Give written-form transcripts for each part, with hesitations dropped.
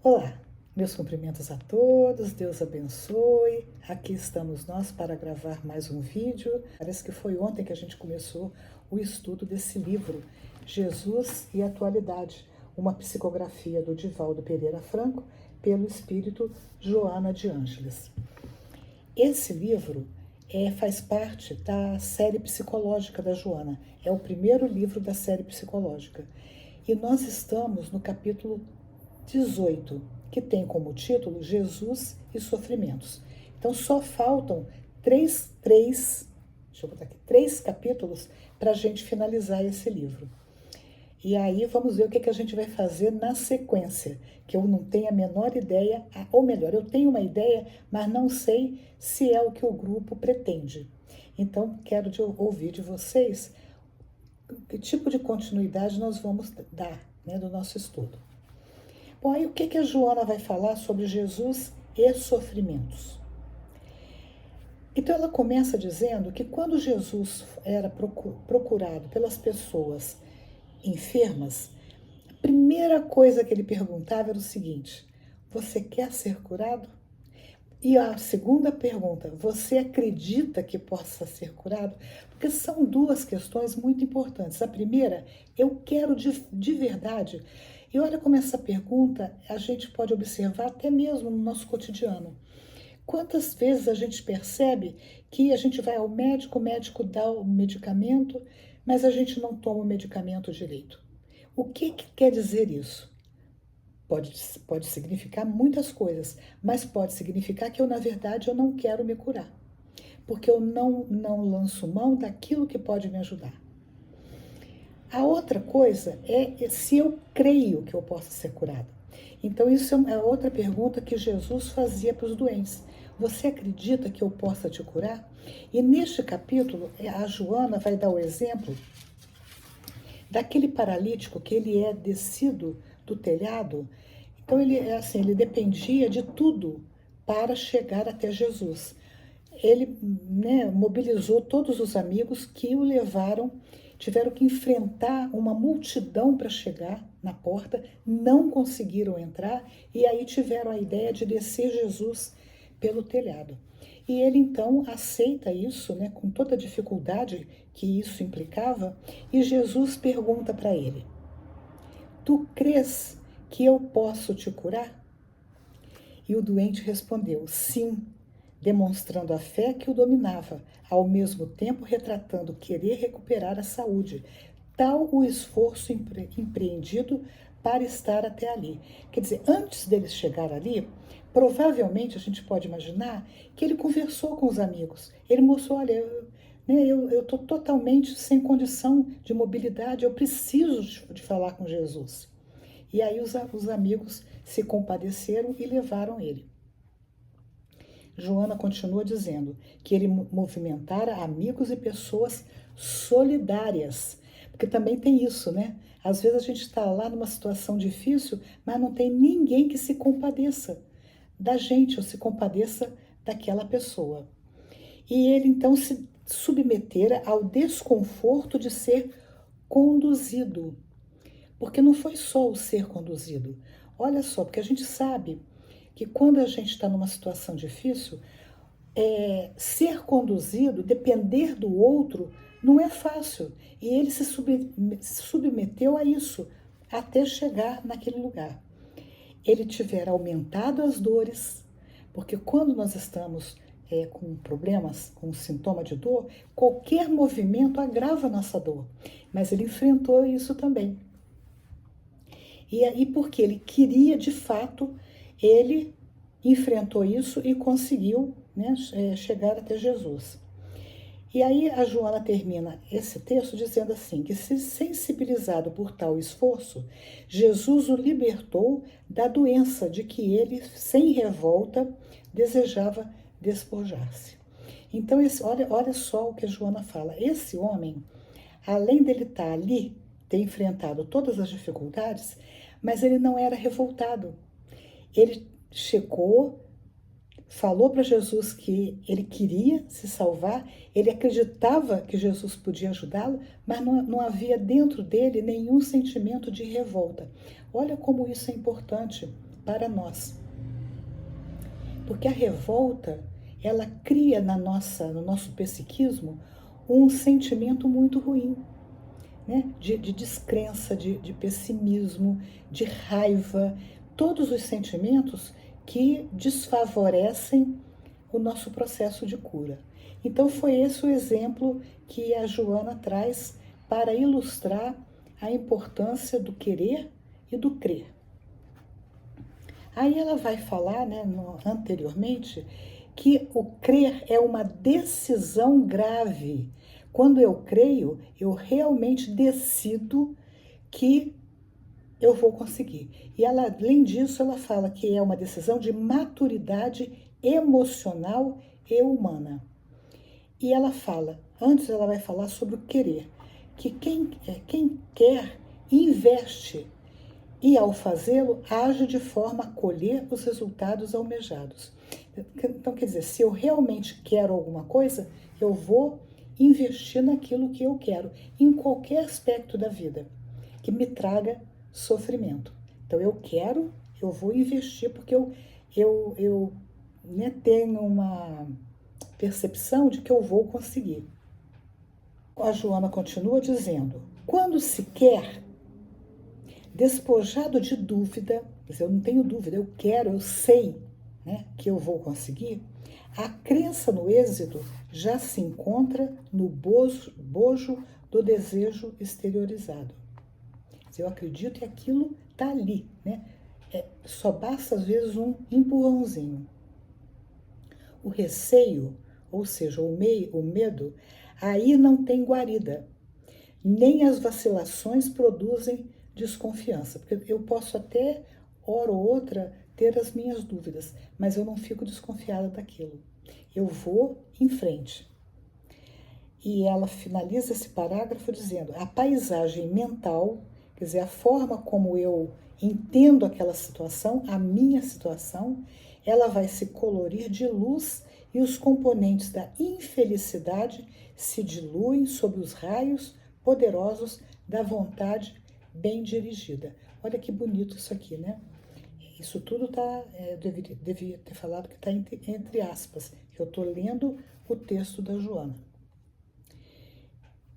Olá, meus cumprimentos a todos, Deus abençoe. Aqui estamos nós para gravar mais um vídeo. Parece que foi ontem que a gente começou o estudo desse livro, Jesus e Atualidade, uma psicografia do Divaldo Pereira Franco, pelo espírito Joana de Ângeles. Esse livro faz parte da série psicológica da Joana, é o primeiro livro da série psicológica. E nós estamos no capítulo 18, que tem como título Jesus e Sofrimentos. Então só faltam três capítulos para a gente finalizar esse livro. E aí vamos ver o que a gente vai fazer na sequência, que eu não tenho a menor ideia, ou melhor, eu tenho uma ideia, mas não sei se é o que o grupo pretende. Então quero ouvir de vocês que tipo de continuidade nós vamos dar, né, do nosso estudo. Bom, aí o que a Joana vai falar sobre Jesus e sofrimentos? Então ela começa dizendo que quando Jesus era procurado pelas pessoas enfermas, a primeira coisa que ele perguntava era o seguinte: você quer ser curado? E a segunda pergunta: você acredita que possa ser curado? Porque são duas questões muito importantes. A primeira, eu quero de verdade. E olha como essa pergunta a gente pode observar até mesmo no nosso cotidiano. Quantas vezes a gente percebe que a gente vai ao médico, o médico dá o medicamento, mas a gente não toma o medicamento direito? O que quer dizer isso? Pode significar muitas coisas, mas pode significar que na verdade, eu não quero me curar, porque eu não lanço mão daquilo que pode me ajudar. A outra coisa é se eu creio que eu possa ser curado. Então, isso é outra pergunta que Jesus fazia para os doentes. Você acredita que eu possa te curar? E neste capítulo, a Joana vai dar o exemplo daquele paralítico que ele é descido do telhado. Então, ele dependia de tudo para chegar até Jesus. Ele, mobilizou todos os amigos que o levaram, tiveram que enfrentar uma multidão para chegar na porta, não conseguiram entrar e aí tiveram a ideia de descer Jesus pelo telhado. E ele então aceita isso, com toda a dificuldade que isso implicava, e Jesus pergunta para ele: tu crês que eu posso te curar? E o doente respondeu: sim, demonstrando a fé que o dominava, ao mesmo tempo retratando querer recuperar a saúde, tal o esforço empreendido para estar até ali. Quer dizer, antes dele chegar ali, provavelmente a gente pode imaginar que ele conversou com os amigos. Ele mostrou: olha, eu estou totalmente sem condição de mobilidade, eu preciso de falar com Jesus. E aí os amigos se compadeceram e levaram ele. Joana continua dizendo que ele movimentara amigos e pessoas solidárias, porque também tem isso, Às vezes a gente está lá numa situação difícil, mas não tem ninguém que se compadeça da gente ou se compadeça daquela pessoa. E ele então se submetera ao desconforto de ser conduzido, porque não foi só o ser conduzido. Olha só, porque a gente sabe que quando a gente está numa situação difícil, ser conduzido, depender do outro, não é fácil. E ele se submeteu a isso até chegar naquele lugar. Ele tiver aumentado as dores, porque quando nós estamos com problemas, com sintoma de dor, qualquer movimento agrava a nossa dor. Mas ele enfrentou isso também. E aí, porque ele queria, de fato, ele enfrentou isso e conseguiu, chegar até Jesus. E aí a Joana termina esse texto dizendo assim, que se sensibilizado por tal esforço, Jesus o libertou da doença de que ele, sem revolta, desejava despojar-se. Então, olha só o que a Joana fala. Esse homem, além dele estar ali, ter enfrentado todas as dificuldades, mas ele não era revoltado. Ele chegou, falou para Jesus que ele queria se salvar, ele acreditava que Jesus podia ajudá-lo, mas não havia dentro dele nenhum sentimento de revolta. Olha como isso é importante para nós. Porque a revolta, ela cria no nosso psiquismo um sentimento muito ruim, né? De descrença, de pessimismo, de raiva, todos os sentimentos que desfavorecem o nosso processo de cura. Então foi esse o exemplo que a Joana traz para ilustrar a importância do querer e do crer. Aí ela vai falar, né, anteriormente, que o crer é uma decisão grave. Quando eu creio, eu realmente decido que eu vou conseguir. E ela, além disso, ela fala que é uma decisão de maturidade emocional e humana. E ela fala, antes ela vai falar sobre o querer, que quem quer investe e, ao fazê-lo, age de forma a colher os resultados almejados. Então, quer dizer, se eu realmente quero alguma coisa, eu vou investir naquilo que eu quero, em qualquer aspecto da vida, que me traga sofrimento. Então, eu quero, eu vou investir, porque eu tenho uma percepção de que eu vou conseguir. A Joana continua dizendo, quando se quer, despojado de dúvida, quer dizer, eu não tenho dúvida, eu quero, eu sei, né, que eu vou conseguir, a crença no êxito já se encontra no bojo do desejo exteriorizado. Quer dizer, eu acredito que aquilo está ali, né? Só basta, às vezes, um empurrãozinho. O receio, ou seja, o medo, aí não tem guarida. Nem as vacilações produzem desconfiança. Porque eu posso até, hora ou outra, ter as minhas dúvidas, mas eu não fico desconfiada daquilo. Eu vou em frente. E ela finaliza esse parágrafo dizendo, a paisagem mental, quer dizer, a forma como eu entendo aquela situação, a minha situação, ela vai se colorir de luz e os componentes da infelicidade se diluem sob os raios poderosos da vontade bem dirigida. Olha que bonito isso aqui, né? Isso tudo tá, devia ter falado que está entre aspas, que eu estou lendo o texto da Joana.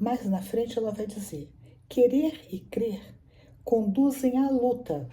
Mais na frente ela vai dizer, querer e crer conduzem à luta,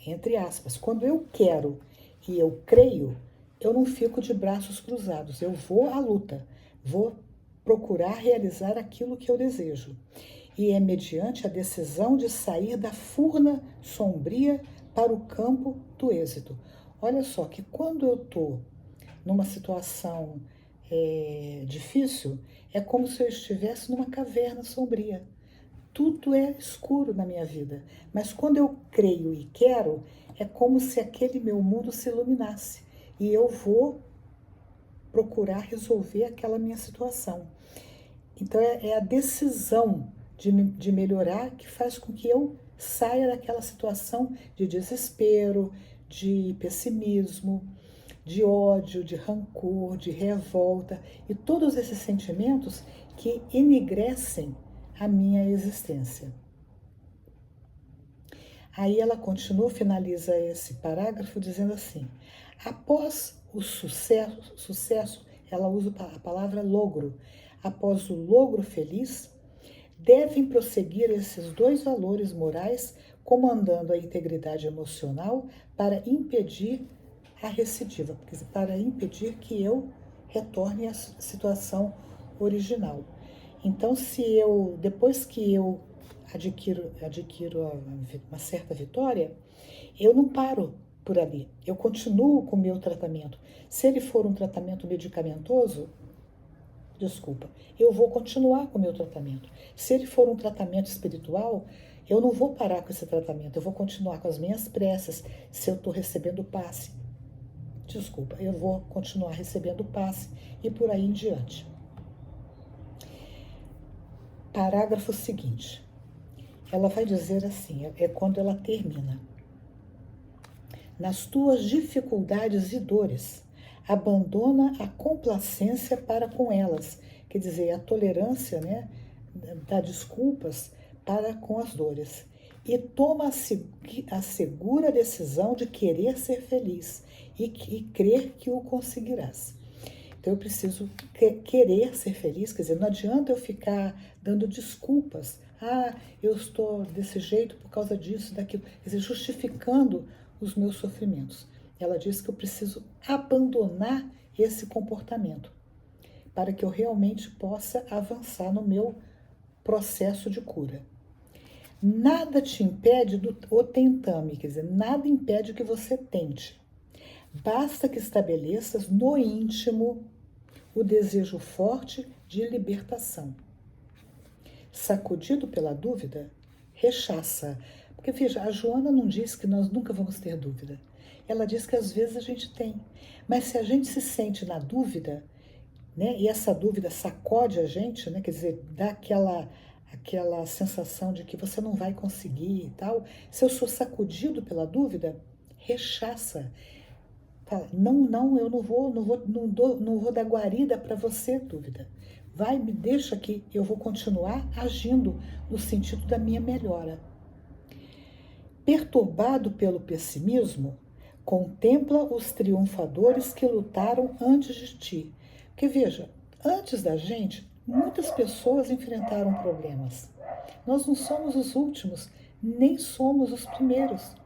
entre aspas. Quando eu quero e eu creio, eu não fico de braços cruzados, eu vou à luta, vou procurar realizar aquilo que eu desejo. E é mediante a decisão de sair da furna sombria para o campo do êxito. Olha só que quando eu estou numa situação difícil, é como se eu estivesse numa caverna sombria. Tudo é escuro na minha vida, mas quando eu creio e quero, é como se aquele meu mundo se iluminasse e eu vou procurar resolver aquela minha situação. Então é a decisão de melhorar que faz com que eu saia daquela situação de desespero, de pessimismo, de ódio, de rancor, de revolta e todos esses sentimentos que enegrecem a minha existência. Aí ela continua, finaliza esse parágrafo dizendo assim, após o sucesso, ela usa a palavra logro, após o logro feliz, devem prosseguir esses dois valores morais, comandando a integridade emocional para impedir a recidiva, para impedir que eu retorne à situação original. Então, depois que eu adquiro uma certa vitória, eu não paro por ali. Eu continuo com o meu tratamento. Se ele for um tratamento medicamentoso, eu vou continuar com o meu tratamento. Se ele for um tratamento espiritual, eu não vou parar com esse tratamento. Eu vou continuar com as minhas preces. Se eu estou recebendo passe, eu vou continuar recebendo passe e por aí em diante. Parágrafo seguinte. Ela vai dizer assim, é quando ela termina. Nas tuas dificuldades e dores, abandona a complacência para com elas, quer dizer, a tolerância, né, dá desculpas para com as dores. e toma a segura decisão de querer ser feliz e crer que o conseguirás. Então eu preciso querer ser feliz, quer dizer, não adianta eu ficar dando desculpas. Ah, eu estou desse jeito por causa disso, daquilo. Quer dizer, justificando os meus sofrimentos. Ela diz que eu preciso abandonar esse comportamento para que eu realmente possa avançar no meu processo de cura. Nada te impede o tentame, quer dizer, nada impede que você tente. Basta que estabeleças no íntimo o desejo forte de libertação. Sacudido pela dúvida, rechaça. Porque, veja, a Joana não diz que nós nunca vamos ter dúvida. Ela diz que às vezes a gente tem. Mas se a gente se sente na dúvida, né, e essa dúvida sacode a gente, né, quer dizer, dá aquela sensação de que você não vai conseguir e tal, se eu sou sacudido pela dúvida, rechaça. Fala, não, eu não vou dar guarida para você, dúvida. Vai, me deixa aqui, eu vou continuar agindo no sentido da minha melhora. Perturbado pelo pessimismo, contempla os triunfadores que lutaram antes de ti. Porque veja, antes da gente, muitas pessoas enfrentaram problemas. Nós não somos os últimos, nem somos os primeiros,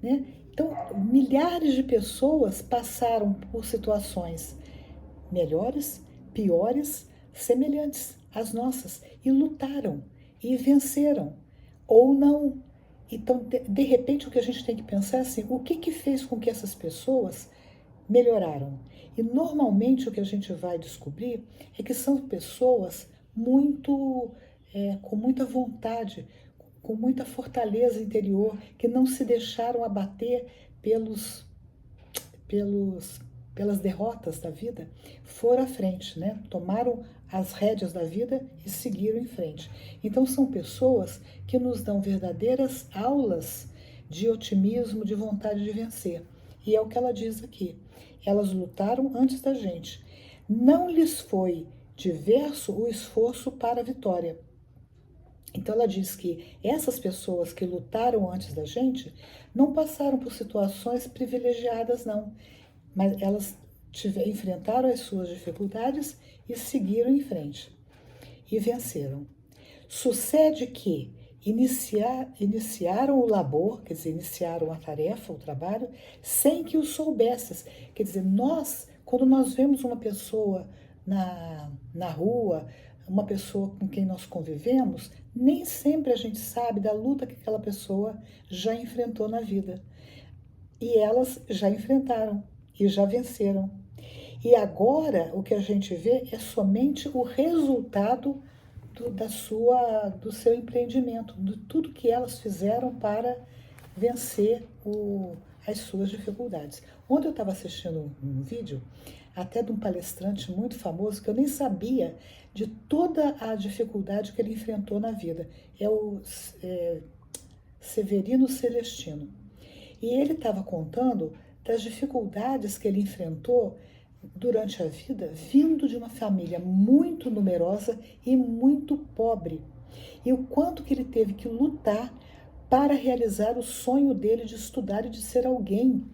né? Então, milhares de pessoas passaram por situações melhores, piores, semelhantes às nossas e lutaram e venceram ou não. Então, de repente, o que a gente tem que pensar é assim: o que fez com que essas pessoas melhoraram? E normalmente o que a gente vai descobrir é que são pessoas com muita vontade, com muita fortaleza interior, que não se deixaram abater pelas derrotas da vida, foram à frente, né? Tomaram as rédeas da vida e seguiram em frente. Então são pessoas que nos dão verdadeiras aulas de otimismo, de vontade de vencer. E é o que ela diz aqui. Elas lutaram antes da gente. Não lhes foi diverso o esforço para a vitória. Então ela diz que essas pessoas que lutaram antes da gente não passaram por situações privilegiadas, não, mas elas enfrentaram as suas dificuldades e seguiram em frente e venceram. Sucede que iniciaram o labor, quer dizer, iniciaram a tarefa, o trabalho, sem que o soubesses. Quer dizer, quando nós vemos uma pessoa na rua, uma pessoa com quem nós convivemos, nem sempre a gente sabe da luta que aquela pessoa já enfrentou na vida. E elas já enfrentaram e já venceram. E agora o que a gente vê é somente o resultado do seu empreendimento, de tudo que elas fizeram para vencer as suas dificuldades. Ontem eu estava assistindo um vídeo, até de um palestrante muito famoso, que eu nem sabia de toda a dificuldade que ele enfrentou na vida. É o Severino Celestino. E ele estava contando das dificuldades que ele enfrentou durante a vida, vindo de uma família muito numerosa e muito pobre. E o quanto que ele teve que lutar para realizar o sonho dele de estudar e de ser alguém,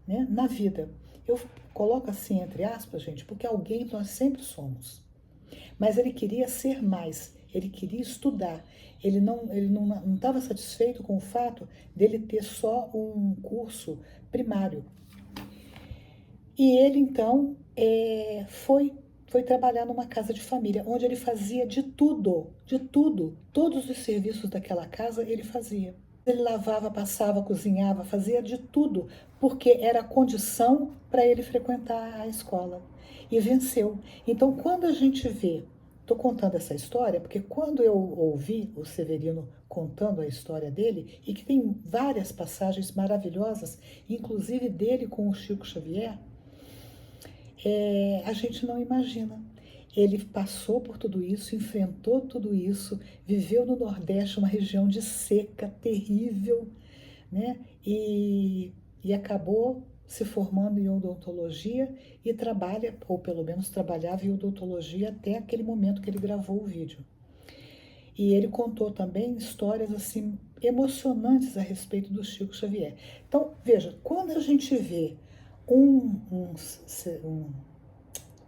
né, na vida. Eu coloco assim entre aspas, gente, porque alguém nós sempre somos. Mas ele queria ser mais, ele queria estudar. Ele não estava satisfeito com o fato dele ter só um curso primário. E ele, então, foi trabalhar numa casa de família, onde ele fazia de tudo, todos os serviços daquela casa ele fazia. Ele lavava, passava, cozinhava, fazia de tudo, porque era a condição para ele frequentar a escola. E venceu. Então, quando a gente vê, estou contando essa história, porque quando eu ouvi o Severino contando a história dele, e que tem várias passagens maravilhosas, inclusive dele com o Chico Xavier, a gente não imagina. Ele passou por tudo isso, enfrentou tudo isso, viveu no Nordeste, uma região de seca terrível, né? E acabou se formando em odontologia e trabalha, ou pelo menos trabalhava em odontologia até aquele momento que ele gravou o vídeo. E ele contou também histórias assim emocionantes a respeito do Chico Xavier. Então, veja, quando a gente vê um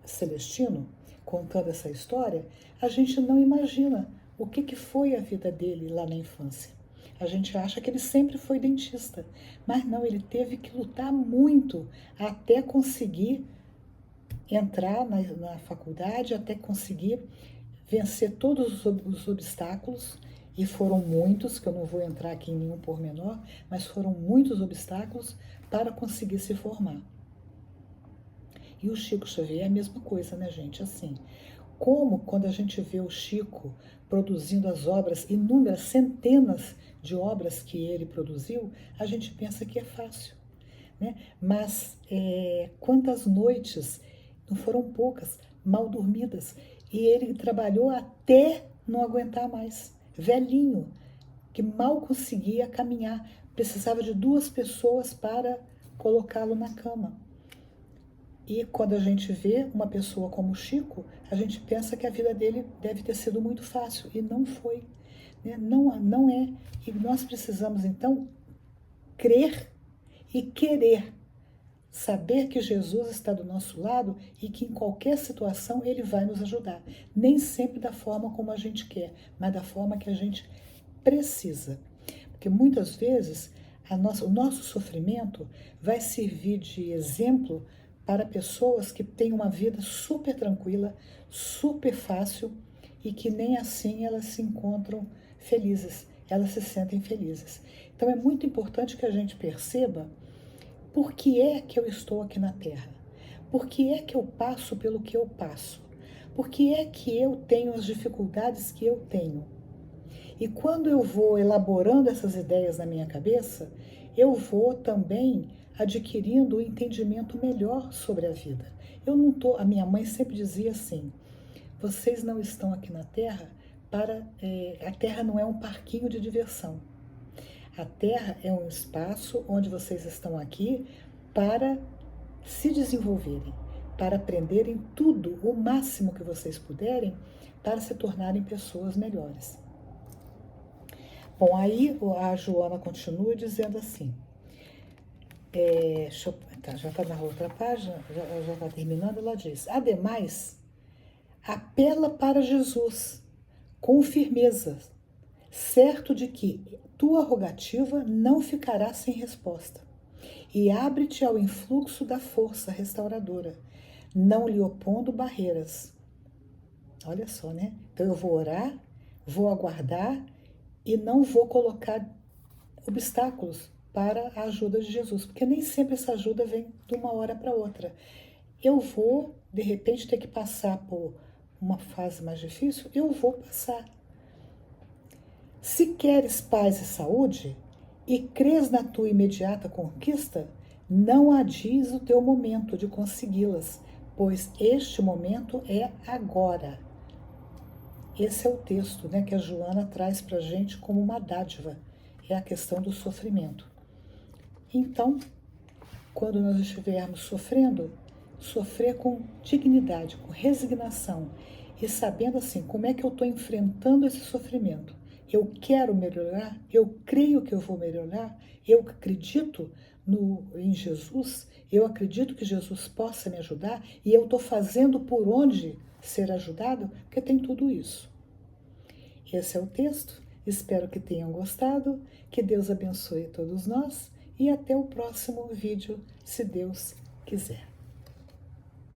celestino contando essa história, a gente não imagina o que foi a vida dele lá na infância. A gente acha que ele sempre foi dentista, mas não, ele teve que lutar muito até conseguir entrar na faculdade, até conseguir vencer todos os obstáculos, e foram muitos, que eu não vou entrar aqui em nenhum pormenor, mas foram muitos obstáculos para conseguir se formar. E o Chico Xavier é a mesma coisa, né, gente? Assim, como quando a gente vê o Chico produzindo as obras, inúmeras, centenas de obras que ele produziu, a gente pensa que é fácil, né? Mas quantas noites, não foram poucas, mal dormidas, e ele trabalhou até não aguentar mais, velhinho, que mal conseguia caminhar, precisava de 2 pessoas para colocá-lo na cama. E quando a gente vê uma pessoa como o Chico, a gente pensa que a vida dele deve ter sido muito fácil, e não foi, né? Não é. E nós precisamos, então, crer e querer, saber que Jesus está do nosso lado e que em qualquer situação ele vai nos ajudar. Nem sempre da forma como a gente quer, mas da forma que a gente precisa. Porque muitas vezes o nosso sofrimento vai servir de exemplo para pessoas que têm uma vida super tranquila, super fácil, e que nem assim elas se encontram felizes, elas se sentem felizes. Então é muito importante que a gente perceba por que é que eu estou aqui na Terra, por que é que eu passo pelo que eu passo, por que é que eu tenho as dificuldades que eu tenho. E quando eu vou elaborando essas ideias na minha cabeça, eu vou também adquirindo um entendimento melhor sobre a vida. A minha mãe sempre dizia assim: vocês não estão aqui na Terra a Terra não é um parquinho de diversão. A Terra é um espaço onde vocês estão aqui para se desenvolverem, para aprenderem tudo, o máximo que vocês puderem, para se tornarem pessoas melhores. Bom, aí a Joana continua dizendo assim, já está na outra página, já está terminando, ela diz: ademais, apela para Jesus com firmeza, certo de que tua rogativa não ficará sem resposta, e abre-te ao influxo da força restauradora, não lhe opondo barreiras. Olha só, né? Então eu vou orar, vou aguardar e não vou colocar obstáculos para a ajuda de Jesus, porque nem sempre essa ajuda vem de uma hora para outra. Eu vou, de repente, ter que passar por uma fase mais difícil, eu vou passar. Se queres paz e saúde e crês na tua imediata conquista, não adies o teu momento de consegui-las, pois este momento é agora. Esse é o texto, né, que a Joana traz para a gente como uma dádiva, é a questão do sofrimento. Então, quando nós estivermos sofrendo, sofrer com dignidade, com resignação, e sabendo assim, como é que eu estou enfrentando esse sofrimento. Eu quero melhorar, eu creio que eu vou melhorar, eu acredito em Jesus, eu acredito que Jesus possa me ajudar, e eu estou fazendo por onde ser ajudado, porque tem tudo isso. Esse é o texto, espero que tenham gostado, que Deus abençoe todos nós, e até o próximo vídeo, se Deus quiser.